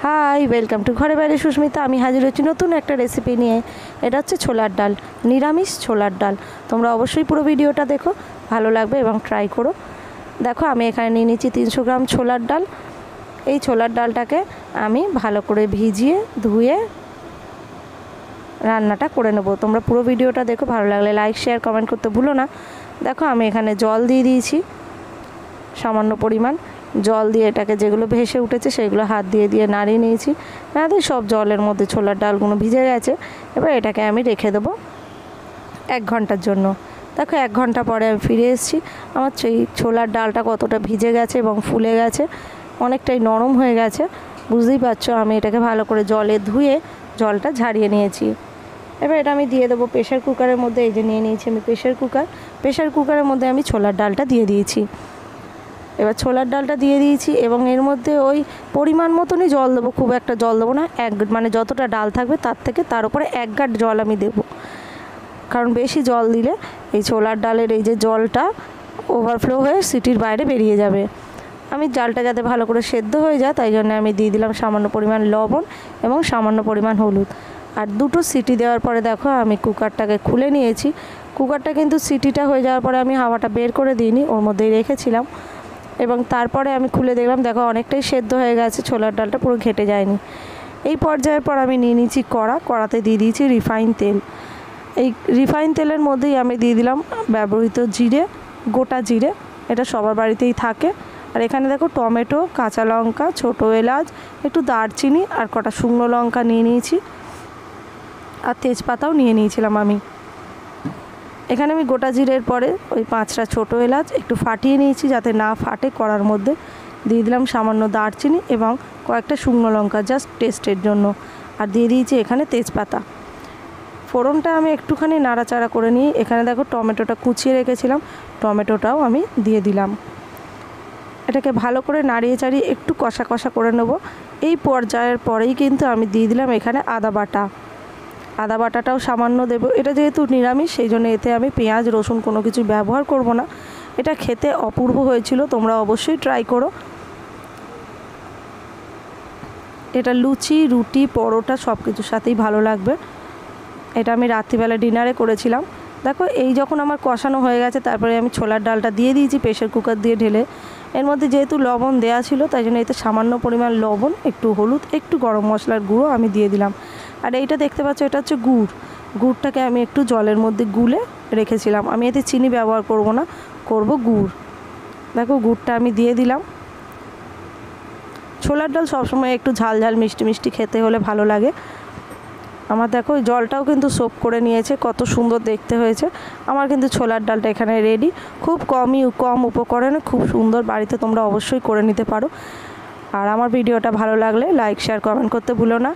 High welcome to घरे बाइरे सुस्मिता। आमी हाजिर होच्छी नतून एक रेसिपि निये। एटा हच्छे छोलार डाल, निरामिष छोलार डाल। तोमरा अवश्यई पुरो भिडियोटा देखो, भालो लागबे एबं ट्राई करो। देखो आमी एखाने निये निয়েছি 300 ग्राम छोलार डाल। এই ছোলার ডালটাকে আমি ভালো করে ভিজিয়ে ধুয়ে রান্নাটা করে নেব। তোমরা পুরো ভিডিওটা দেখো, ভালো লাগলে লাইক শেয়ার কমেন্ট করতে ভুলো না। দেখো আমি এখানে জল দিয়ে দিয়েছি, সামান্য পরিমাণ জল দিয়ে এটাকে যেগুলো ভেসে উঠেছে সেগুলো হাত দিয়ে দিয়ে নাড়িয়ে নিয়েছি। নাড়িয়ে সব জলের মধ্যে ছোলার ডালগুলো ভিজে গেছে। এবার এটাকে আমি রেখে দেবো 1 ঘন্টার জন্য। দেখো 1 ঘন্টা পরে আমি ফিরে এসেছি। আমার সেই ছোলার ডালটা কতটা ভিজে গেছে এবং ফুলে গেছে, অনেকটাই নরম হয়ে গেছে, বুঝতেই পারছো। আমি এটাকে ভালো করে জলে ধুয়ে জলটা ঝাড়িয়ে নিয়েছি। এবার এটা আমি দিয়ে দেবো প্রেশার কুকারের মধ্যে। এই যে নিয়ে নিয়েছি আমি প্রেশার কুকারের মধ্যে আমি ছোলার ডালটা দিয়ে দিয়েছি। এবার ছোলার ডালটা দিয়ে দিয়েছি এবং এর মধ্যে ওই পরিমাণ মতনই জল দেবো, খুব একটা জল দেবো না। মানে যতটা ডাল থাকবে তার উপরে 1 গাঁট জল আমি দেবো, কারণ বেশি জল দিলে এই ছোলার ডালের এই যে জলটা ওভারফ্লো হয়ে সিটির বাইরে বেরিয়ে যাবে। আমি ডালটা যাতে ভালো করে সেদ্ধ হয়ে যায় তাই জন্য আমি দিয়ে দিলাম সামান্য পরিমাণ লবণ এবং সামান্য পরিমাণ হলুদ। আর 2টো সিটি দেওয়ার পরে দেখো আমি কুকারটাকে খুলে নিয়েছি। কুকারটা কিন্তু সিটিটা হয়ে যাওয়ার পরে আমি হাওয়াটা বের করে দিইনি, ওর মধ্যেই রেখেছিলাম। এবং তারপরে আমি খুলে দেখলাম, দেখো অনেকটাই সেদ্ধ হয়ে গেছে, ছোলার ডালটা পুরো ঘেটে যায়নি। এই পর্যায়ের পর আমি নিয়ে নিয়েছি কড়াতে দিয়ে দিয়েছি রিফাইন তেল। এই রিফাইন তেলের মধ্যেই আমি দিয়ে দিলাম ব্যবহৃত জিরে, গোটা জিরে, এটা সবার বাড়িতেই থাকে। আর এখানে দেখো টমেটো, কাঁচা লঙ্কা, ছোটো এলাচ, একটু দারচিনি আর কটা শুকনো লঙ্কা নিয়ে নিয়েছি, আর তেজপাতাও নিয়ে নিয়েছিলাম আমি। এখানে আমি গোটা জিরের পরে ওই 5টা ছোটো এলাচ একটু ফাটিয়ে নিয়েছি যাতে না ফাটে। কড়ার মধ্যে দিয়ে দিলাম সামান্য দারচিনি এবং কয়েকটা শুকনো লঙ্কা জাস্ট টেস্টের জন্য, আর দিয়ে দিয়েছি এখানে তেজপাতা। ফোড়নটা আমি একটুখানি নাড়াচাড়া করে নিয়ে এখানে দেখো টমেটোটা কুচিয়ে রেখেছিলাম, টমেটোটাও আমি দিয়ে দিলাম। এটাকে ভালো করে নাড়িয়ে চাড়িয়ে একটু কষা কষা করে নেব। এই পর্যায়ের পরেই কিন্তু আমি দিয়ে দিলাম এখানে আদা বাটাটাও সামান্য দেব। এটা যেহেতু নিরামিষ সেই জন্য এতে আমি পেঁয়াজ রসুন কোনো কিছু ব্যবহার করব না। এটা খেতে অপূর্ব হয়েছিল, তোমরা অবশ্যই ট্রাই করো। এটা লুচি, রুটি, পরোটা সব কিছুর সাথেই ভালো লাগবে। এটা আমি রাত্রিবেলা ডিনারে করেছিলাম। দেখো এই যখন আমার কষানো হয়ে গেছে তারপরে আমি ছোলার ডালটা দিয়ে দিয়েছি প্রেশার কুকার দিয়ে ঢেলে। এর মধ্যে যেহেতু লবণ দেওয়া ছিল তাই জন্য এতে সামান্য পরিমাণ লবণ, একটু হলুদ, একটু গরম মশলার গুঁড়ো আমি দিয়ে দিলাম। আর এইটা দেখতে পাচ্ছ এটা হচ্ছে গুড়টাকে আমি একটু জলের মধ্যে গুলে রেখেছিলাম। আমি এতে চিনি ব্যবহার করব না, করব গুড়। দেখো গুড়টা আমি দিয়ে দিলাম। ছোলার ডাল সবসময় একটু ঝাল ঝাল মিষ্টি মিষ্টি খেতে হলে ভালো লাগে। আমার দেখো জলটাও কিন্তু সোপ করে নিয়েছে, কত সুন্দর দেখতে হয়েছে। আমার কিন্তু ছোলার ডালটা এখানে রেডি। খুব কম উপকরণে খুব সুন্দর, বাড়িতে তোমরা অবশ্যই করে নিতে পারো। আর আমার ভিডিওটা ভালো লাগলে লাইক শেয়ার কমেন্ট করতে ভুলো না।